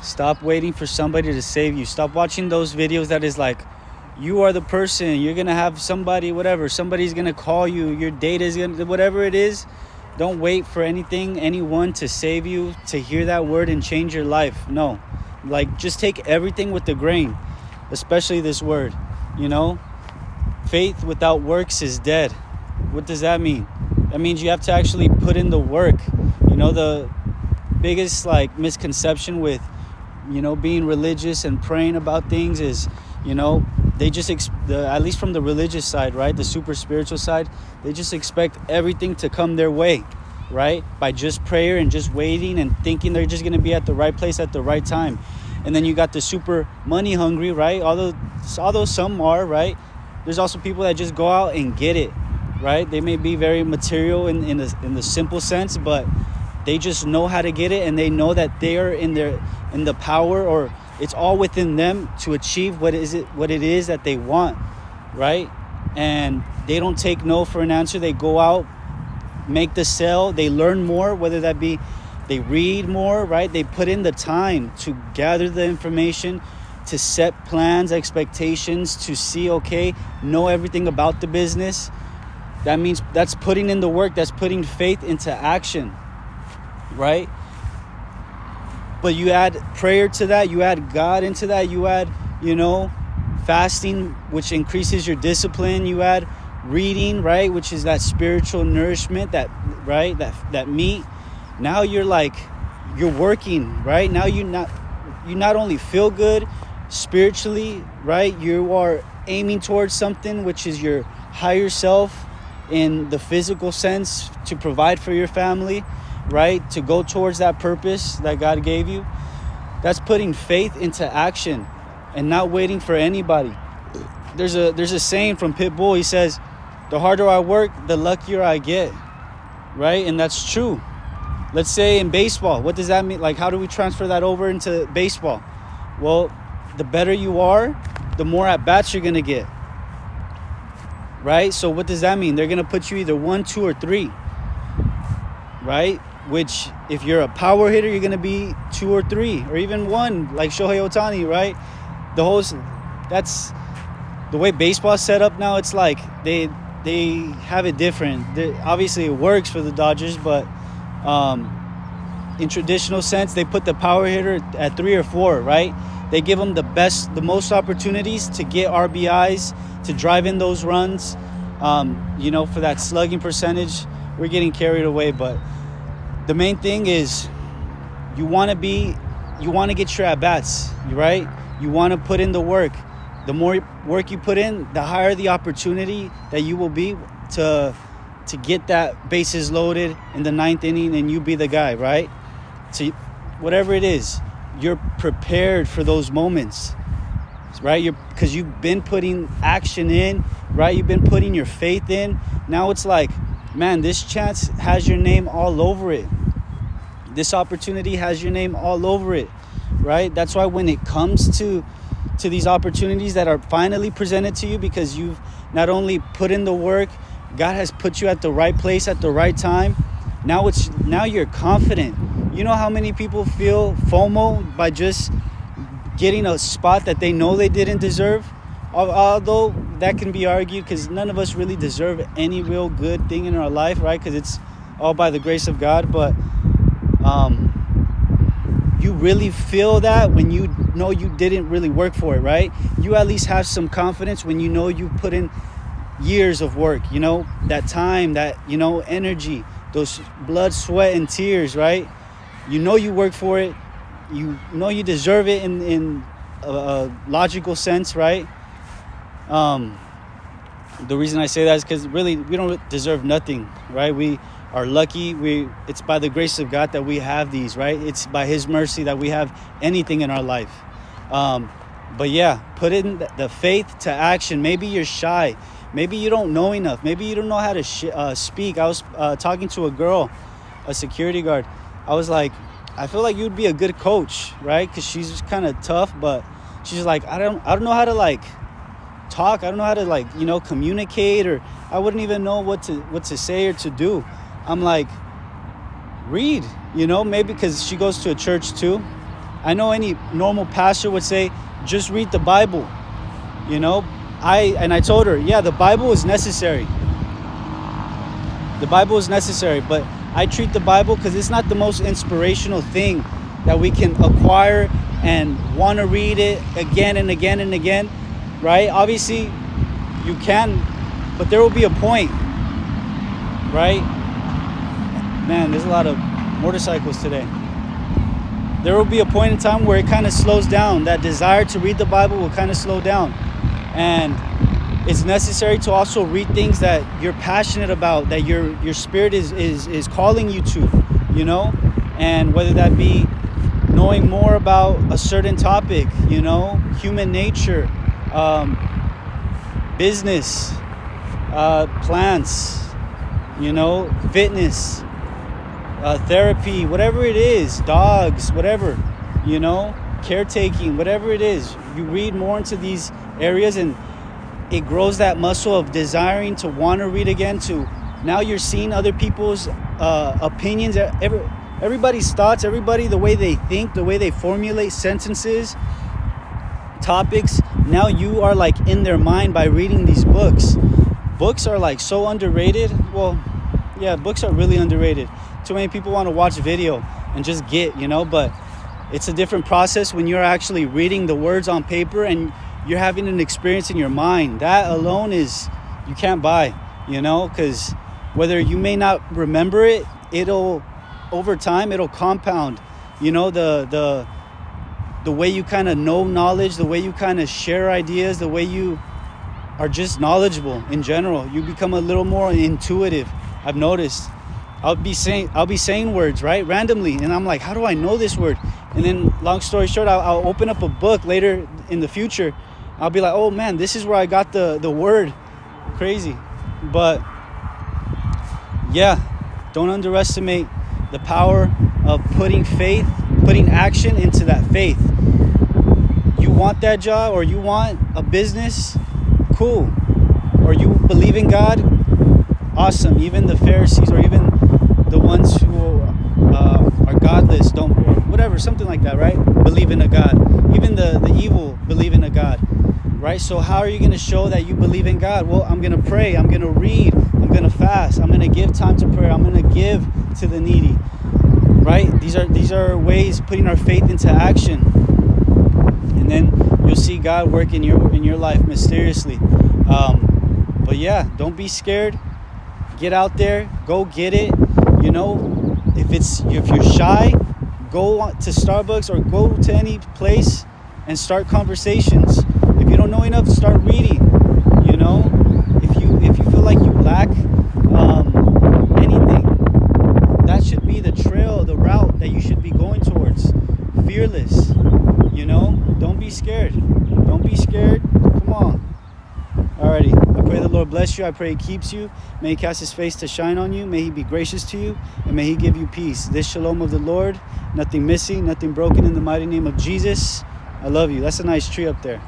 Stop waiting for somebody to save you. Stop watching those videos that is like, you are the person, you're gonna have somebody, whatever, somebody's gonna call you, your data is gonna, whatever it is. Don't wait for anyone to save you, to hear that word and change your life. No, like, just take everything with the grain, especially this word. Faith without works is dead. What does that mean? That means you have to actually put in the work. The biggest misconception with being religious and praying about things is they just at least from the religious side, right, the super spiritual side, they just expect everything to come their way, right, by just prayer and just waiting and thinking they're just going to be at the right place at the right time. And then you got the super money hungry, right, although some are, right, there's also people that just go out and get it, right. They may be very material in the simple sense, but they just know how to get it, and they know that they are in the power, or it's all within them to achieve what it is that they want, right? And they don't take no for an answer. They go out, make the sale, they learn more, whether that be they read more, right? They put in the time to gather the information, to set plans, expectations, to see, know everything about the business. That means that's putting in the work, that's putting faith into action, right? But you add prayer to that, you add God into that, you add, fasting, which increases your discipline, you add reading, right, which is that spiritual nourishment, that meat. Now you're working, right? Now you not only feel good spiritually, right? You are aiming towards something, which is your higher self in the physical sense, to provide for your family, right? To go towards that purpose that God gave you. That's putting faith into action and not waiting for anybody. There's a saying from Pitbull. He says, the harder I work, the luckier I get, right? And that's true. Let's say in baseball, what does that mean? Like, how do we transfer that over into baseball? Well, the better you are, the more at bats you're gonna get, right? So what does that mean? They're gonna put you either 1, 2, or 3, right? Which, if you're a power hitter, you're gonna be 2 or 3, or even 1, like Shohei Ohtani, right? That's the way baseball's set up now. It's like they have it different. Obviously, it works for the Dodgers, but in traditional sense, they put the power hitter at 3 or 4, right? They give them the most opportunities to get RBIs, to drive in those runs. For that slugging percentage, we're getting carried away, but the main thing is you want to get your at-bats, right? You want to put in the work. The more work you put in, the higher the opportunity that you will be to get that bases loaded in the 9th inning and you be the guy, right? So whatever it is, you're prepared for those moments, right? Because you've been putting action in, right? You've been putting your faith in. Now it's like, man, this chance has your name all over it. This opportunity has your name all over it, right? That's why when it comes to these opportunities that are finally presented to you, because you've not only put in the work, God has put you at the right place at the right time. Now you're confident. You know how many people feel FOMO by just getting a spot that they know they didn't deserve? Although that can be argued, because none of us really deserve any real good thing in our life, right? Because it's all by the grace of God. But you really feel that when you know you didn't really work for it, right? You at least have some confidence when you know you put in years of work, that time, that, energy, those blood, sweat, and tears, right? You know you work for it. You know you deserve it in a logical sense, right? The reason I say that is because really we don't deserve nothing, right? We are lucky. It's by the grace of God that we have these, right? It's by His mercy that we have anything in our life. But yeah, put in the faith to action. Maybe you're shy. Maybe you don't know enough. Maybe you don't know how to speak. I was talking to a girl, a security guard. I was like, I feel like you'd be a good coach, right? Because she's kind of tough, but she's like, I don't know how to talk. I don't know how to communicate, or I wouldn't even know what to say or to do. I'm like, read, maybe because she goes to a church too. I know any normal pastor would say, just read the Bible. You know, I told her, yeah, the Bible is necessary. The Bible is necessary, but I treat the Bible because it's not the most inspirational thing that we can acquire and want to read it again and again and again, right? Obviously, you can, but there will be a point, right? Man, there's a lot of motorcycles today. There will be a point in time where it kind of slows down. That desire to read the Bible will kind of slow down. And it's necessary to also read things that you're passionate about, that your spirit is calling you to, you know? And whether that be knowing more about a certain topic, you know, human nature, business, plants, you know, fitness, therapy, whatever it is, dogs, whatever, you know, caretaking, whatever it is. You read more into these areas and it grows that muscle of desiring to want to read again. To now you're seeing other people's opinions, everybody's thoughts, everybody, the way they think, the way they formulate sentences, topics. Now you are like in their mind by reading these books. Books are like so underrated. Well, yeah, books are really underrated. Too many people want to watch video and just get, you know, but it's a different process when you're actually reading the words on paper and you're having an experience in your mind. That alone is, you can't buy, you know, because whether you may not remember it, it'll, over time, it'll compound, you know, the way you kind of know knowledge, the way you kind of share ideas, the way you are just knowledgeable in general. You become a little more intuitive. I've noticed. I'll be saying words, right, randomly, and I'm like, how do I know this word? And then, long story short, I'll open up a book later in the future. I'll be like, oh man, this is where I got the word. Crazy. But yeah, don't underestimate the power of putting action into that faith. You want that job, or you want a business, cool. Or you believe in God, awesome. Even the Pharisees, or even the ones who are godless, don't, whatever, something like that, right? Believe in a God. Even the evil believe in a God, right? So how are you going to show that you believe in God? Well, I'm going to pray, I'm going to read, I'm going to fast, I'm going to give time to prayer, I'm going to give to the needy, right? These are ways putting our faith into action, and then you'll see God work in your life mysteriously. But yeah, don't be scared. Get out there, go get it. You know, if you're shy, go to Starbucks or go to any place and start conversations. If you don't know enough, start reading. You know, if you feel like you lack anything, that should be the trail, the route that you should be going towards. Fearless. You know, don't be scared. Don't be scared. Come on. Alrighty, I pray the Lord bless you. I pray He keeps you. May He cast His face to shine on you. May He be gracious to you. And may He give you peace. This shalom of the Lord, nothing missing, nothing broken, in the mighty name of Jesus. I love you. That's a nice tree up there.